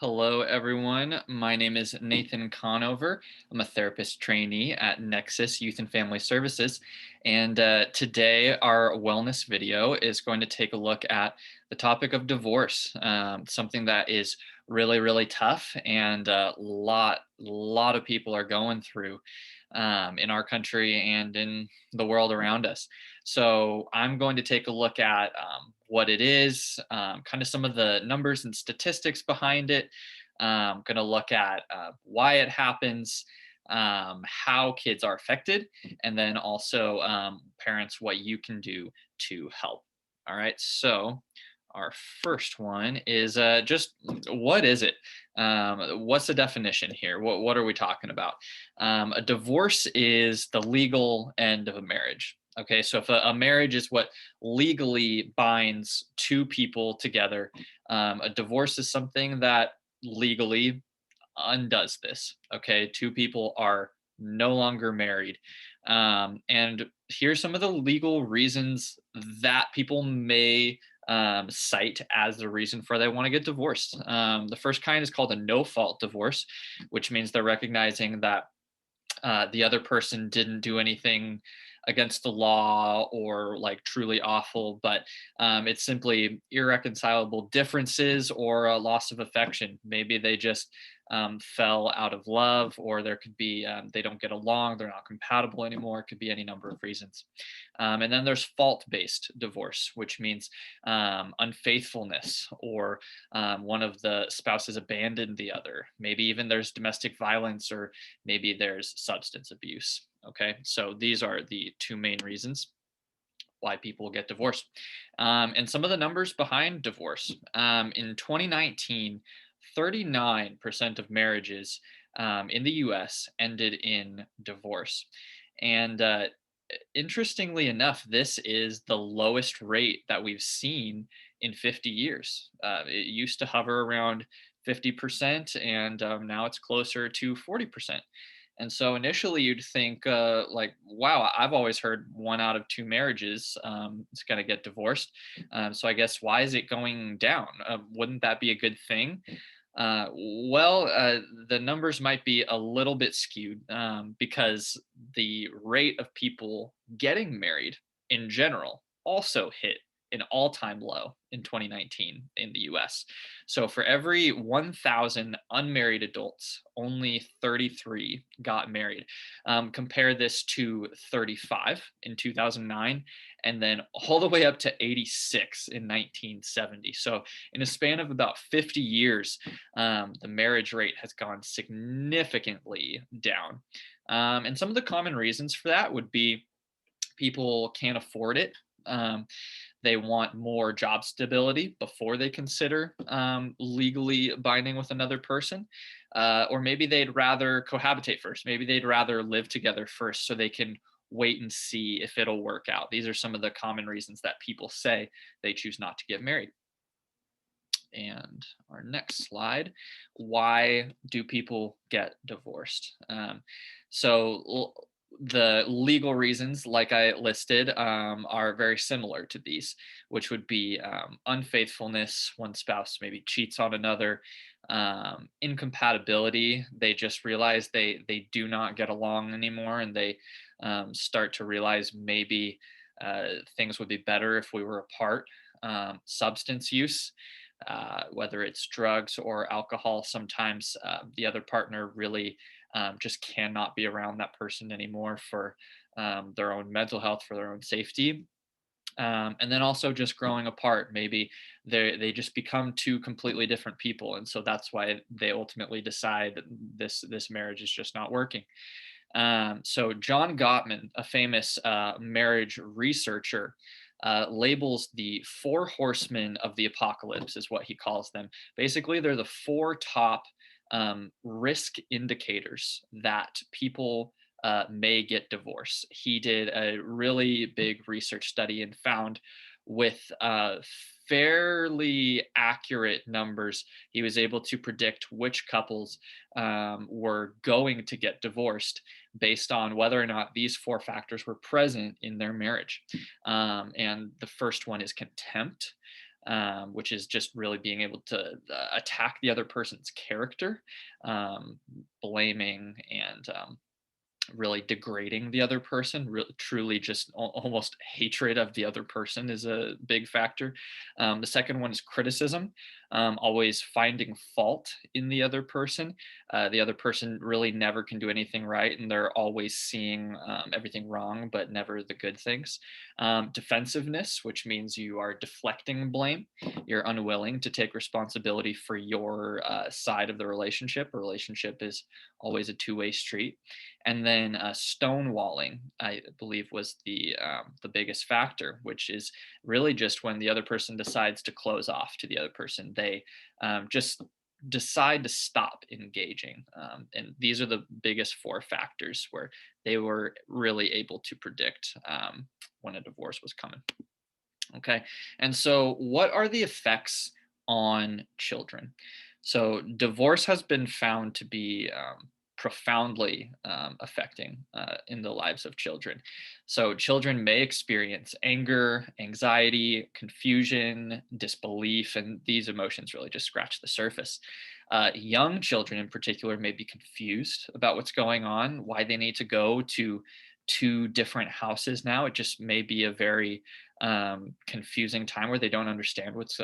Hello, everyone. My name is Nathan Conover. I'm a therapist trainee at Nexus Youth and Family Services. And today, our wellness video is going to take a look at the topic of divorce, something that is really, really tough and a lot of people are going through in our country and in the world around us. So I'm going to take a look at what it is, kind of some of the numbers and statistics behind it. Going to look at why it happens, how kids are affected, and then also parents, what you can do to help. All right. So our first one is just what is it? What's the definition here? What are we talking about? A divorce is the legal end of a marriage. Okay, so if a marriage is what legally binds two people together, a divorce is something that legally undoes this. Okay, two people are no longer married. And here's some of the legal reasons that people may cite as the reason for they want to get divorced. The first kind is called a no fault divorce, which means they're recognizing that the other person didn't do anything against the law or like truly awful, but it's simply irreconcilable differences or a loss of affection. Maybe they just fell out of love, or there could be they don't get along, they're not compatible anymore. It could be any number of reasons. And then there's fault based divorce, which means unfaithfulness or one of the spouses abandoned the other. Maybe even there's domestic violence or maybe there's substance abuse. Okay, so these are the two main reasons why people get divorced. And some of the numbers behind divorce in 2019, 39% of marriages in the US ended in divorce. And interestingly enough, this is the lowest rate that we've seen in 50 years. It used to hover around 50%, and now it's closer to 40%. And so initially you'd think, like, wow, I've always heard one out of two marriages is going to get divorced. So I guess why is it going down? Wouldn't that be a good thing? The numbers might be a little bit skewed because the rate of people getting married in general also hit an all-time low in 2019 in the US. So for every 1,000 unmarried adults, only 33 got married. Compare this to 35 in 2009, and then all the way up to 86 in 1970. So in a span of about 50 years, the marriage rate has gone significantly down. And some of the common reasons for that would be people can't afford it. They want more job stability before they consider legally binding with another person. Or maybe they'd rather cohabitate first. Maybe they'd rather live together first so they can wait and see if it'll work out. These are some of the common reasons that people say they choose not to get married. And our next slide, why do people get divorced? The legal reasons, like I listed, are very similar to these, which would be unfaithfulness, one spouse maybe cheats on another, incompatibility. They just realize they do not get along anymore, and they start to realize maybe things would be better if we were apart. Substance use, whether it's drugs or alcohol. Sometimes the other partner really just cannot be around that person anymore for their own mental health, for their own safety. And then also just growing apart. Maybe they just become two completely different people, and so that's why they ultimately decide that this marriage is just not working. So John Gottman, a famous marriage researcher, labels the four horsemen of the apocalypse, is what he calls them. Basically, they're the four top risk indicators that people may get divorced. He did a really big research study and found with fairly accurate numbers, he was able to predict which couples were going to get divorced based on whether or not these four factors were present in their marriage. And the first one is contempt. which is just really being able to attack the other person's character, blaming and really degrading the other person, truly just almost hatred of the other person is a big factor. The second one is criticism, always finding fault in the other person really never can do anything right, and they're always seeing everything wrong but never the good things. Defensiveness, which means you are deflecting blame, you're unwilling to take responsibility for your side of the relationship. A relationship is always a two-way street. And then stonewalling, I believe, was the biggest factor, which is really just when the other person decides to close off to the other person. They just decide to stop engaging, and these are the biggest four factors where they were really able to predict when a divorce was coming. Okay. And so, what are the effects on children? So, divorce has been found to be profoundly affecting in the lives of children. So, children may experience anger, anxiety, confusion, disbelief, and these emotions really just scratch the surface. Young children, in particular, may be confused about what's going on, why they need to go to two different houses now. It just may be a very confusing time where they don't understand what's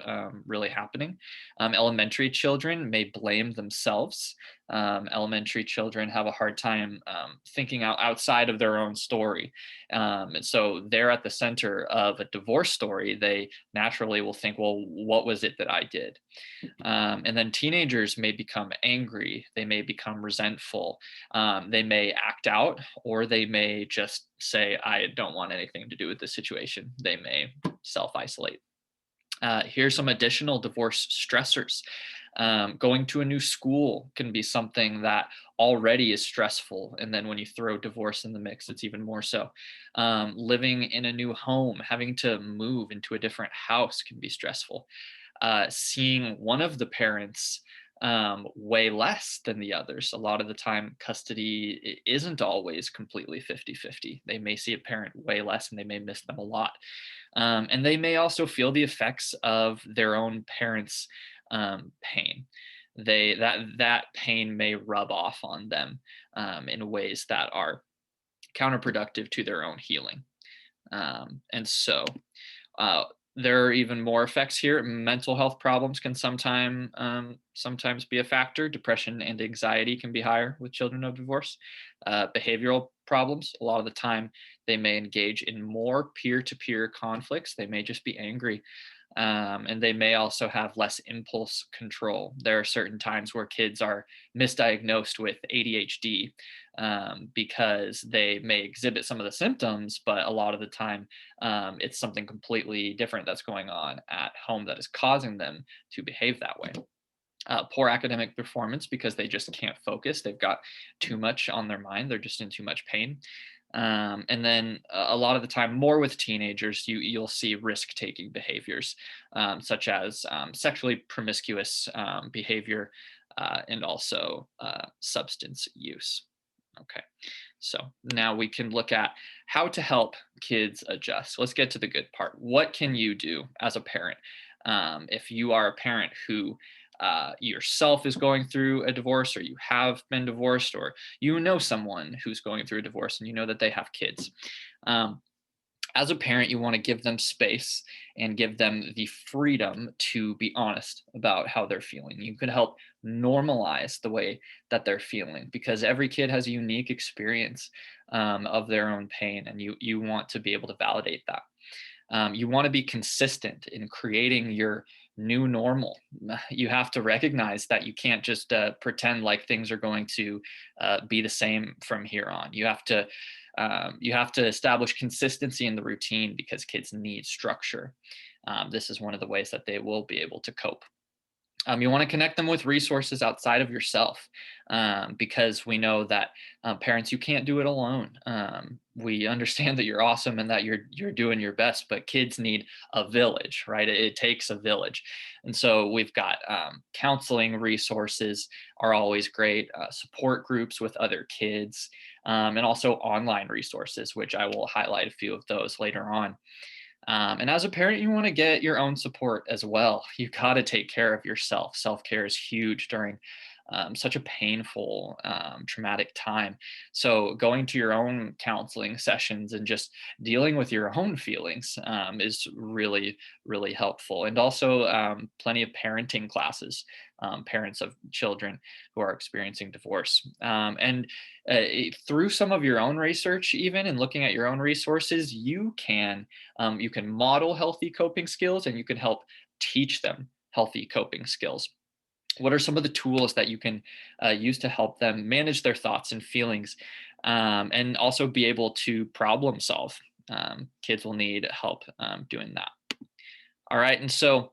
really happening. Elementary children may blame themselves. Elementary children have a hard time thinking outside of their own story. And so they're at the center of a divorce story. They naturally will think, well, what was it that I did? And then teenagers may become angry, they may become resentful, they may act out, or they may just say, I don't want anything to do with this situation. They may self isolate. Here's some additional divorce stressors. Going to a new school can be something that already is stressful. And then when you throw divorce in the mix, it's even more so. Living in a new home, having to move into a different house can be stressful. Seeing one of the parents way less than the others. A lot of the time, custody isn't always completely 50-50. They may see a parent way less and they may miss them a lot. And they may also feel the effects of their own parents' pain. That pain may rub off on them in ways that are counterproductive to their own healing. And so uh, there are even more effects here. Mental health problems can sometimes be a factor. Depression and anxiety can be higher with children of divorce. Behavioral problems, a lot of the time, they may engage in more peer-to-peer conflicts. They may just be angry. And they may also have less impulse control. There are certain times where kids are misdiagnosed with ADHD because they may exhibit some of the symptoms, but a lot of the time it's something completely different that's going on at home that is causing them to behave that way. Poor academic performance because they just can't focus. They've got too much on their mind. They're just in too much pain. And then a lot of the time, more with teenagers, you'll see risk-taking behaviors, such as sexually promiscuous behavior and also substance use. Okay, so now we can look at how to help kids adjust. Let's get to the good part. What can you do as a parent if you are a parent who yourself is going through a divorce, or you have been divorced, or you know someone who's going through a divorce and you know that they have kids? Um, as a parent, you want to give them space and give them the freedom to be honest about how they're feeling. You can help normalize the way that they're feeling because every kid has a unique experience of their own pain, and you want to be able to validate that. You want to be consistent in creating your new normal. You have to recognize that you can't just pretend like things are going to be the same from here on. You have to establish consistency in the routine because kids need structure. This is one of the ways that they will be able to cope. You want to connect them with resources outside of yourself because we know that parents, you can't do it alone. We understand that you're awesome and that you're doing your best, but kids need a village, right? It takes a village, and so we've got counseling resources are always great, support groups with other kids, and also online resources, which I will highlight a few of those later on. And as a parent, you want to get your own support as well. You got to take care of yourself. Self care is huge during such a painful, traumatic time. So, going to your own counseling sessions and just dealing with your own feelings is really, really helpful. And also, plenty of parenting classes, parents of children who are experiencing divorce. Through some of your own research, even and looking at your own resources, you can model healthy coping skills and you can help teach them healthy coping skills. What are some of the tools that you can use to help them manage their thoughts and feelings, and also be able to problem solve? Kids will need help doing that. All right. And so,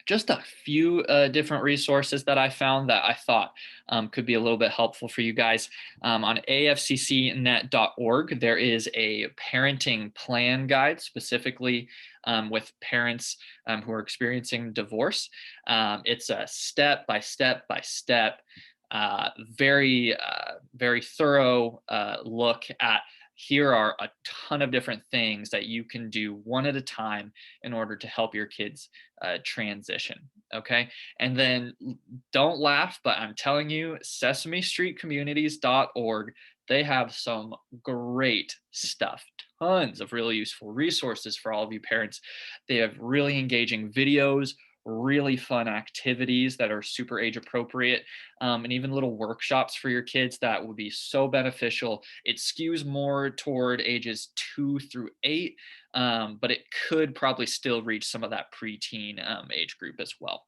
just a few different resources that I found that I thought could be a little bit helpful for you guys. On afccnet.org, there is a parenting plan guide specifically with parents who are experiencing divorce. It's a step by step by step, very thorough look at here are a ton of different things that you can do one at a time in order to help your kids transition. Okay. And then don't laugh, but I'm telling you, sesamestreetcommunities.org, they have some great stuff, tons of really useful resources for all of you parents. They have really engaging videos, really fun activities that are super age appropriate, and even little workshops for your kids that would be so beneficial. It skews more toward ages 2 through 8, but it could probably still reach some of that preteen age group as well.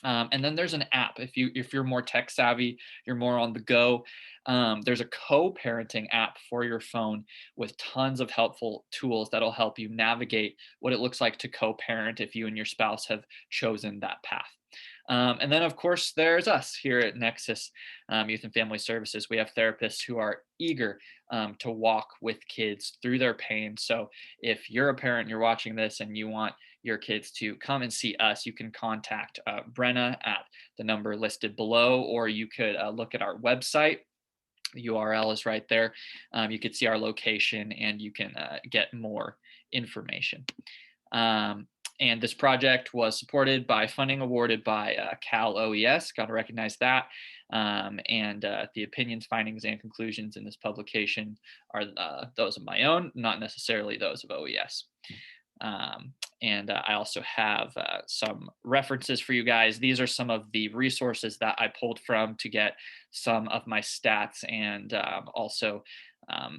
And then there's an app. If you're more tech savvy, you're more on the go. There's a co-parenting app for your phone with tons of helpful tools that'll help you navigate what it looks like to co-parent if you and your spouse have chosen that path. And then, of course, there's us here at Nexus Youth and Family Services. We have therapists who are eager to walk with kids through their pain. So, if you're a parent, you're watching this, and you want your kids to come and see us, you can contact Brenna at the number listed below, or you could look at our website. The URL is right there. You could see our location and you can get more information. Um, and this project was supported by funding awarded by Cal OES. Got to recognize that. And the opinions, findings, and conclusions in this publication are those of my own, not necessarily those of OES. And I also have some references for you guys. These are some of the resources that I pulled from to get some of my stats and also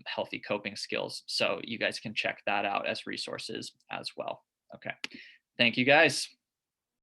healthy coping skills. So you guys can check that out as resources as well. Okay. Thank you guys.